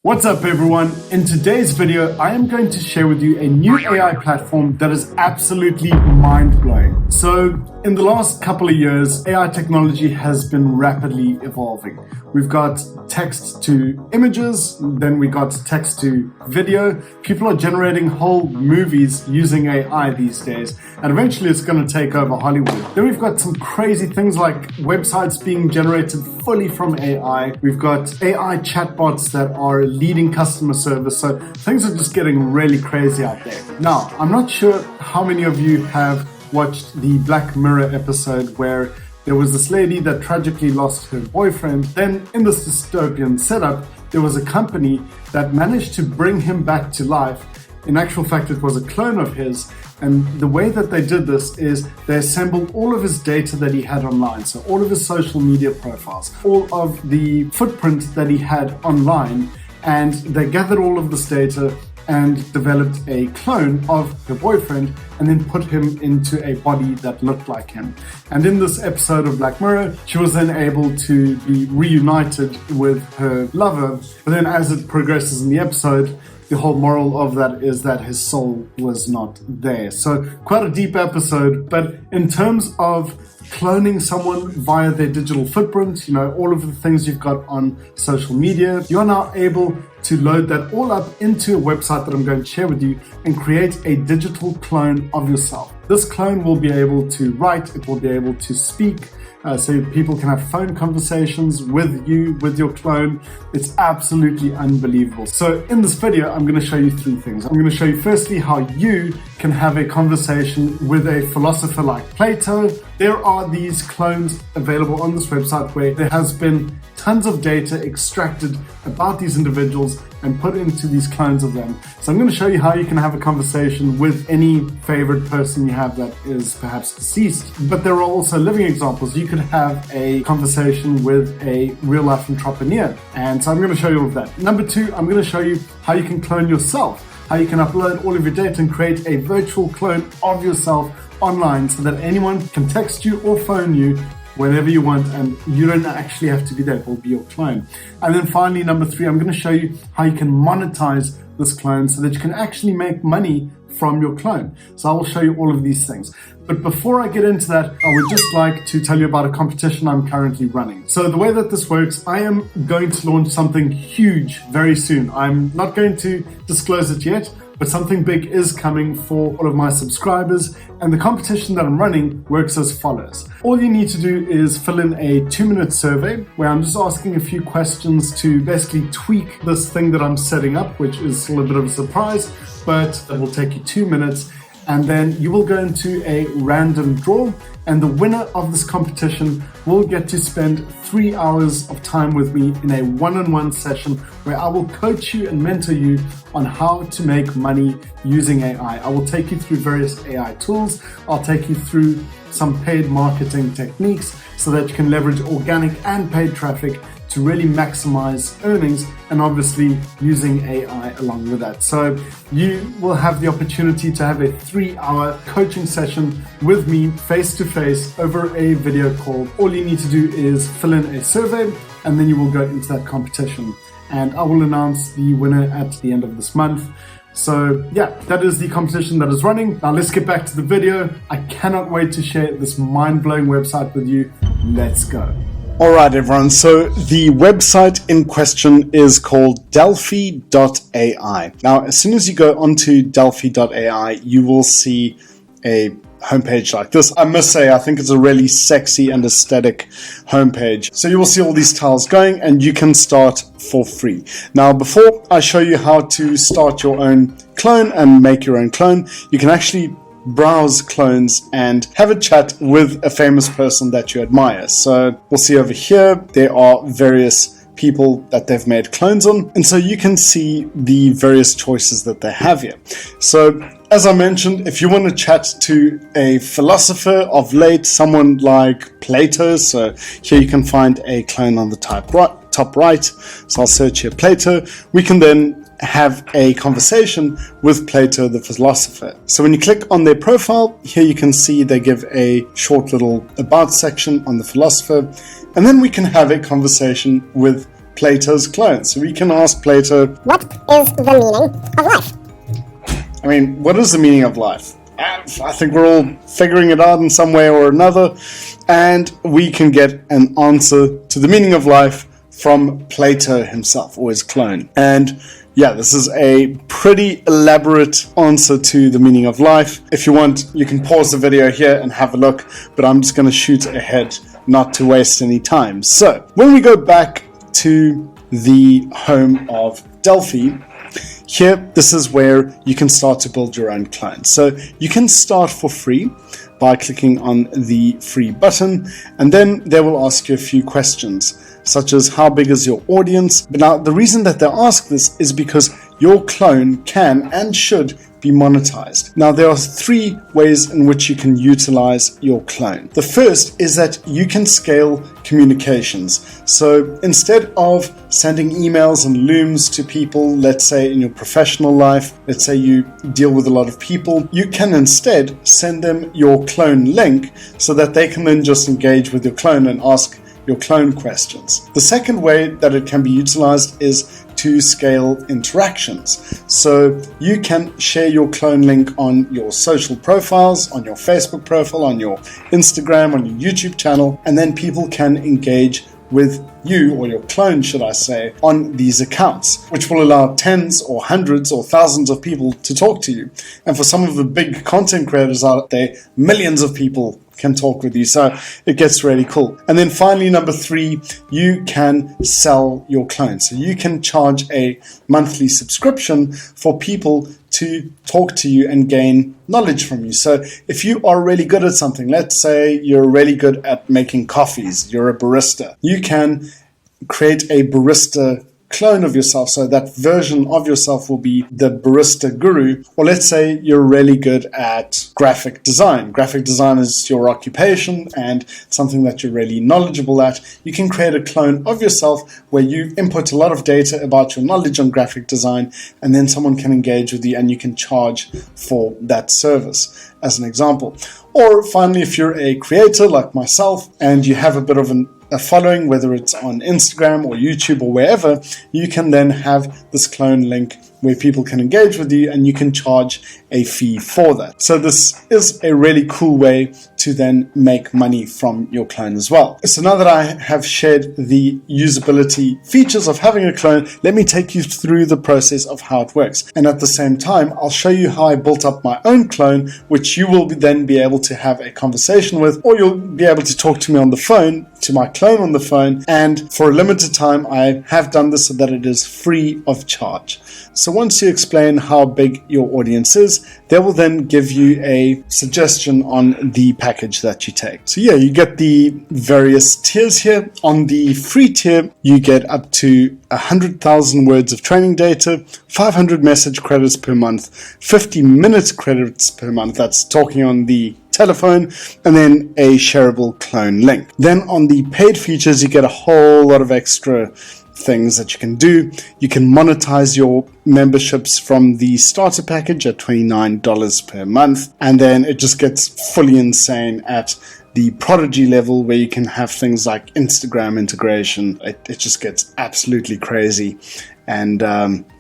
What's up everyone? In today's video, I am going to share with you a new AI platform that is absolutely mind-blowing. So, in the last couple of years, AI technology has been rapidly evolving. We've got text to images, then we got text to video. People are generating whole movies using AI these days, and eventually it's going to take over Hollywood. Then we've got some crazy things like websites being generated fully from AI. We've got AI chatbots that are leading customer service. So things are just getting really crazy out there. Now, I'm not sure how many of you have watched the Black Mirror episode where there was this lady that tragically lost her boyfriend. Then in this dystopian setup, there was a company that managed to bring him back to life. In actual fact, it was a clone of his. And the way that they did this is they assembled all of his data that he had online. So all of his social media profiles, all of the footprint that he had online, and they gathered all of this data and developed a clone of her boyfriend and then put him into a body that looked like him. And in this episode of Black Mirror, she was then able to be reunited with her lover. But then as it progresses in the episode, the whole moral of that is that his soul was not there. So quite a deep episode, but in terms of cloning someone via their digital footprint, all of the things you've got on social media, you're now able to load that all up into a website that I'm going to share with you and create a digital clone of yourself. This clone will be able to write, it will be able to speak, so people can have phone conversations with you, with your clone. It's absolutely unbelievable. So in this video, I'm going to show you three things. I'm going to show you firstly how you can have a conversation with a philosopher like Plato. There are these clones available on this website where there has been tons of data extracted about these individuals and put into these clones of them. So I'm going to show you how you can have a conversation with any favorite person you have that is perhaps deceased. But there are also living examples. You could have a conversation with a real life entrepreneur. And so I'm going to show you all of that. Number two, I'm going to show you how you can clone yourself, how you can upload all of your data and create a virtual clone of yourself online so that anyone can text you or phone you whenever you want, and you don't actually have to be there, it will be your clone. And then finally, number three, I'm going to show you how you can monetize this clone so that you can actually make money from your clone. So I will show you all of these things. But before I get into that, I would just like to tell you about a competition I'm currently running. So the way that this works, I am going to launch something huge very soon. I'm not going to disclose it yet, but something big is coming for all of my subscribers. And the competition that I'm running works as follows. All you need to do is fill in a 2-minute survey where I'm just asking a few questions to basically tweak this thing that I'm setting up, which is still a bit of a surprise, but it will take you 2 minutes. And then you will go into a random draw, and the winner of this competition will get to spend 3 hours of time with me in a one-on-one session where I will coach you and mentor you on how to make money using AI. I will take you through various AI tools. I'll take you through some paid marketing techniques so that you can leverage organic and paid traffic to really maximize earnings, and obviously using AI along with that. So you will have the opportunity to have a 3-hour coaching session with me face to face over a video call. All you need to do is fill in a survey and then you will go into that competition. And I will announce the winner at the end of this month. So yeah, that is the competition that is running. Now let's get back to the video. I cannot wait to share this mind-blowing website with you. Let's go. All right, everyone. So the website in question is called Delphi.ai. Now, as soon as you go onto Delphi.ai, you will see a homepage like this. I must say, I think it's a really sexy and aesthetic homepage. So you will see all these tiles going, and you can start for free. Now, before I show you how to start your own clone and make your own clone, you can actually browse clones and have a chat with a famous person that you admire. So we'll see over here, there are various people that they've made clones on, and so you can see the various choices that they have here. So as I mentioned, if you want to chat to a philosopher of late, someone like Plato, so here you can find a clone on the top right. So I'll search here Plato. We can then have a conversation with Plato the philosopher. So when you click on their profile, here you can see they give a short little about section on the philosopher, and then we can have a conversation with Plato's clone. So we can ask Plato, what is the meaning of life? I mean, what is the meaning of life? I think we're all figuring it out in some way or another, and we can get an answer to the meaning of life from Plato himself, or his clone. And yeah, this is a pretty elaborate answer to the meaning of life. If you want, you can pause the video here and have a look, but I'm just going to shoot ahead, not to waste any time. So when we go back to the home of Delphi, here, this is where you can start to build your own clone. So you can start for free by clicking on the free button, and then they will ask you a few questions, such as how big is your audience? But now the reason that they ask this is because your clone can and should be monetized. Now there are 3 ways in which you can utilize your clone. The first is that you can scale communications. So instead of sending emails and looms to people, let's say in your professional life, let's say you deal with a lot of people, you can instead send them your clone link so that they can then just engage with your clone and ask your clone questions. The second way that it can be utilized is to scale interactions. So you can share your clone link on your social profiles, on your Facebook profile, on your Instagram, on your YouTube channel, and then people can engage with you, or your clone should I say, on these accounts, which will allow tens or hundreds or thousands of people to talk to you. And for some of the big content creators out there, millions of people can talk with you. So it gets really cool. And then finally, number 3, you can sell your clone. So you can charge a monthly subscription for people to talk to you and gain knowledge from you. So if you are really good at something, let's say you're really good at making coffees, you're a barista, you can create a barista clone of yourself. So that version of yourself will be the barista guru. Or let's say you're really good at graphic design. Graphic design is your occupation and something that you're really knowledgeable at. You can create a clone of yourself where you input a lot of data about your knowledge on graphic design, and then someone can engage with you and you can charge for that service, as an example. Or finally, if you're a creator like myself and you have a bit of a following, whether it's on Instagram or YouTube or wherever, you can then have this clone link where people can engage with you and you can charge a fee for that. So this is a really cool way to then make money from your clone as well. So now that I have shared the usability features of having a clone, let me take you through the process of how it works. And at the same time, I'll show you how I built up my own clone, which you will then be able to have a conversation with, or you'll be able to talk to me on the phone, to my clone on the phone. And for a limited time, I have done this so that it is free of charge. So once you explain how big your audience is, they will then give you a suggestion on the package that you take. So yeah, you get the various tiers here. On the free tier, you get up to 100,000 words of training data, 500 message credits per month, 50 minute credits per month, that's talking on the telephone, and then a shareable clone link. Then on the paid features, you get a whole lot of extra things that you can do. You can monetize your memberships from the starter package at $29 per month, and then it just gets fully insane at the Prodigy level, where you can have things like Instagram integration. It just gets absolutely crazy. And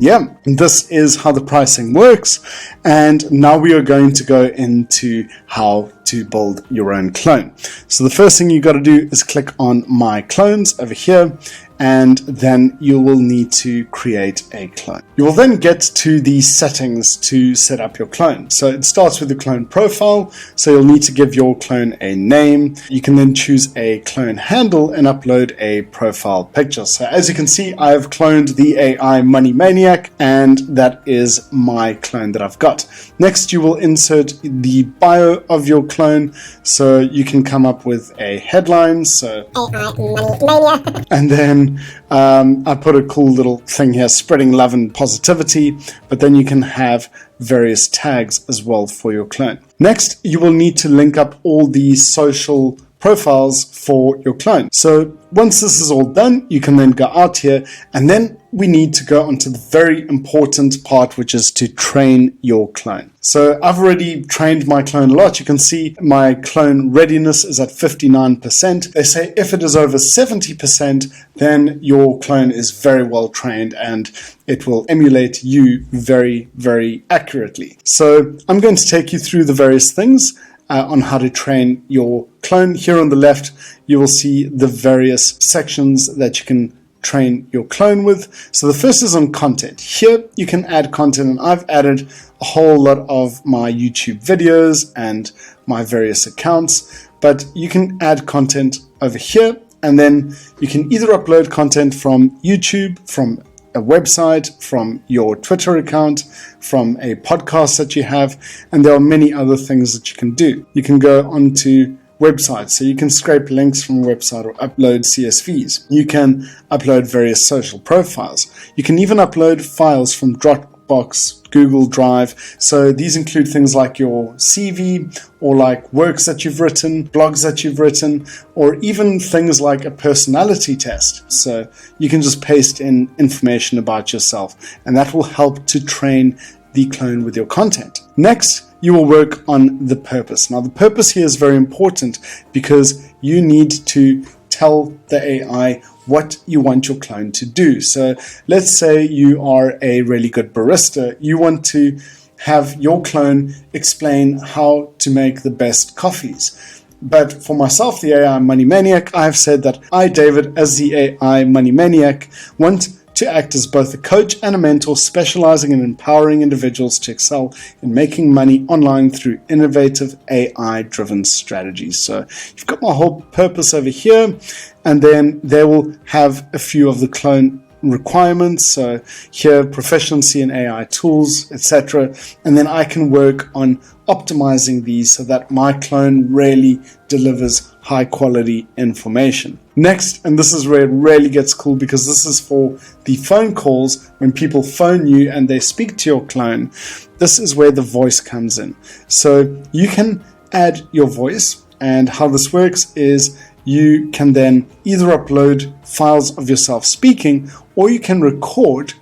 yeah, this is how the pricing works. And now we are going to go into how to build your own clone. So the first thing you got to do is click on My Clones over here, and then you will need to create a clone. You will then get to the settings to set up your clone. So it starts with the clone profile. So you'll need to give your clone a name. You can then choose a clone handle and upload a profile picture. So as you can see, I've cloned the AI Money Maniac, and that is my clone that I've got. Next, you will insert the bio of your clone. So you can come up with a headline. So AI Money Mania. and then I put a cool little thing here, spreading love and positivity, but then you can have various tags as well for your clone. Next, you will need to link up all the social profiles for your clone. So once this is all done, you can then go out here, and then we need to go onto the very important part, which is to train your clone. So I've already trained my clone a lot. You can see my clone readiness is at 59%. They say if it is over 70%, then your clone is very well trained and it will emulate you very, very accurately. So I'm going to take you through the various things on how to train your clone. Here on the left, you will see the various sections that you can train your clone with. So the first is on content. Here you can add content, and I've added a whole lot of my YouTube videos and my various accounts, but you can add content over here, and then you can either upload content from YouTube, from a website, from your Twitter account, from a podcast that you have, and there are many other things that you can do. You can go onto websites, so you can scrape links from a website or upload CSVs. You can upload various social profiles. You can even upload files from Dropbox, Google Drive. So these include things like your CV, or like works that you've written, blogs that you've written, or even things like a personality test. So you can just paste in information about yourself, and that will help to train the clone with your content. Next, you will work on the purpose. Now, the purpose here is very important because you need to tell the AI what you want your clone to do. So let's say you are a really good barista. You want to have your clone explain how to make the best coffees. But for myself, the AI Money Maniac, I have said that I, David, as the AI Money Maniac, want to act as both a coach and a mentor, specializing in empowering individuals to excel in making money online through innovative AI-driven strategies. So you've got my whole purpose over here, and then they will have a few of the clone requirements. So here, proficiency in AI tools, etc. And then I can work on optimizing these so that my clone really delivers high quality information. Next, and this is where it really gets cool, because this is for the phone calls. When people phone you and they speak to your clone, this is where the voice comes in. So you can add your voice, and how this works is you can then either upload files of yourself speaking, or you can record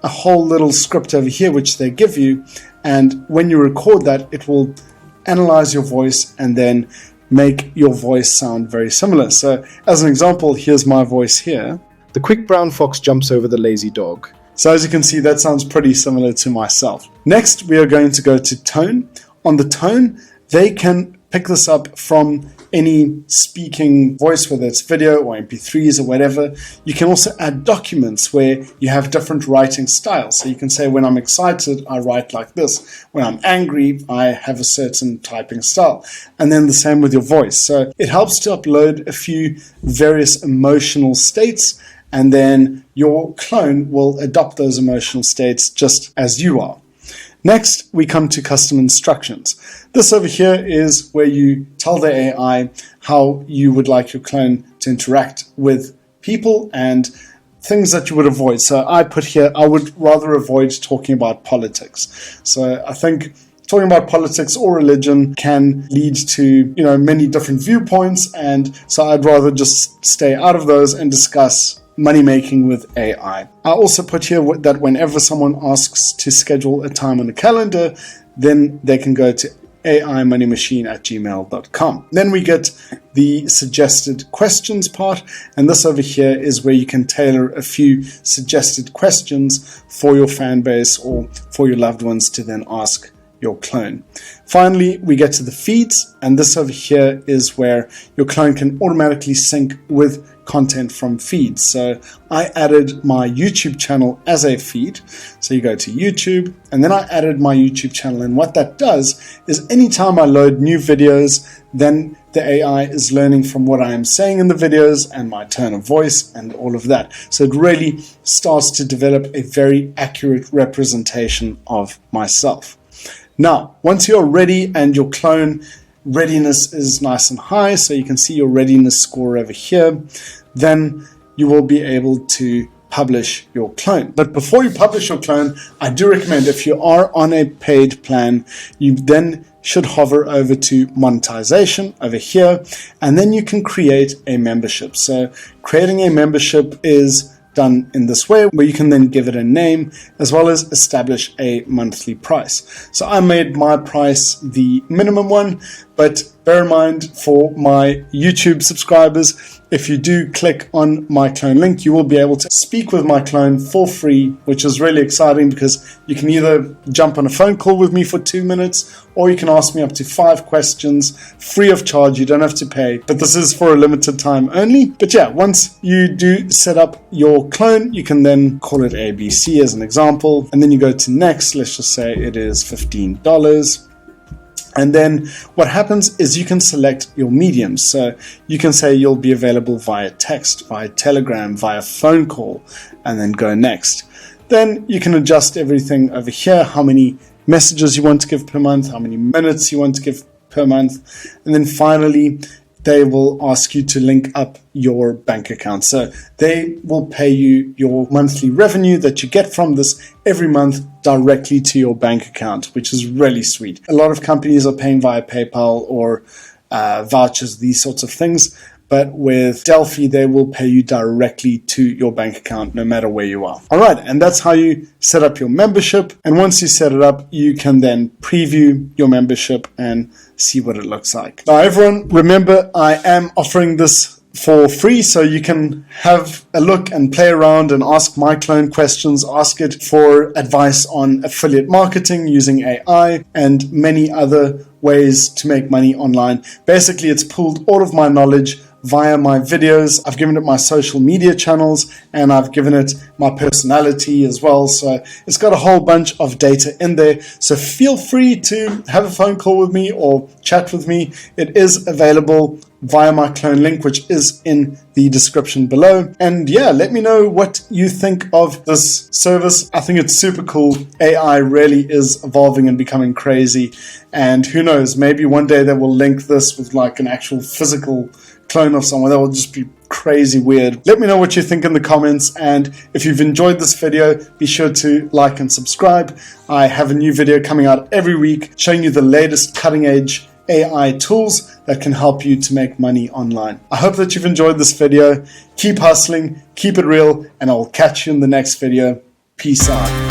a whole little script over here which they give you, and when you record that, it will analyze your voice and then make your voice sound very similar. So as an example, here's my voice here. The quick brown fox jumps over the lazy dog. So as you can see, that sounds pretty similar to myself. Next, we are going to go to tone. On the tone, they can pick this up from any speaking voice, whether it's video or MP3s or whatever. You can also add documents where you have different writing styles. So you can say, when I'm excited, I write like this. When I'm angry, I have a certain typing style. And then the same with your voice. So it helps to upload a few various emotional states, and then your clone will adopt those emotional states just as you are. Next, we come to custom instructions. This over here is where you tell the AI how you would like your clone to interact with people and things that you would avoid. So I put here, I would rather avoid talking about politics. So I think talking about politics or religion can lead to, many different viewpoints. And so I'd rather just stay out of those and discuss money making with AI. I also put here that whenever someone asks to schedule a time on the calendar, then they can go to aimoney@gmail.com. Then we get the suggested questions part, and this over here is where you can tailor a few suggested questions for your fan base or for your loved ones to then ask your clone. Finally, we get to the feeds, and this over here is where your clone can automatically sync with content from feeds. So I added my YouTube channel as a feed. So you go to YouTube, and then I added my YouTube channel, and what that does is anytime I load new videos, then the AI is learning from what I am saying in the videos and my tone of voice and all of that. So it really starts to develop a very accurate representation of myself. Now, once you're ready and your clone readiness is nice and high, so you can see your readiness score over here, then you will be able to publish your clone. But before you publish your clone, I do recommend, if you are on a paid plan, you then should hover over to monetization over here, and then you can create a membership. So creating a membership is done in this way, where you can then give it a name as well as establish a monthly price. So I made my price the minimum one, but bear in mind for my YouTube subscribers, if you do click on my clone link, you will be able to speak with my clone for free, which is really exciting because you can either jump on a phone call with me for 2 minutes, or you can ask me up to 5 questions free of charge. You don't have to pay, but this is for a limited time only. But yeah, once you do set up your clone, you can then call it ABC as an example, and then you go to next. Let's just say it is $15. And then what happens is you can select your mediums. So you can say you'll be available via text, via Telegram, via phone call, and then go next. Then you can adjust everything over here, how many messages you want to give per month, how many minutes you want to give per month. And then finally, they will ask you to link up your bank account. So they will pay you your monthly revenue that you get from this every month directly to your bank account, which is really sweet. A lot of companies are paying via PayPal or vouchers, these sorts of things. But with Delphi, they will pay you directly to your bank account no matter where you are. All right, and that's how you set up your membership. And once you set it up, you can then preview your membership and see what it looks like. Now, everyone, remember, I am offering this for free, so you can have a look and play around and ask my clone questions, ask it for advice on affiliate marketing using AI and many other ways to make money online. Basically, it's pulled all of my knowledge via my videos. I've given it my social media channels, and I've given it my personality as well. So it's got a whole bunch of data in there. So feel free to have a phone call with me or chat with me. It is available via my clone link, which is in the description below. And yeah, let me know what you think of this service. I think it's super cool. AI really is evolving and becoming crazy. And who knows, maybe one day they will link this with like an actual physical clone of someone. That will just be crazy weird. Let me know what you think in the comments, and if you've enjoyed this video, be sure to like and subscribe. I have a new video coming out every week showing you the latest cutting edge AI tools that can help you to make money online. I hope that you've enjoyed this video. Keep hustling, keep it real, and I'll catch you in the next video. Peace out.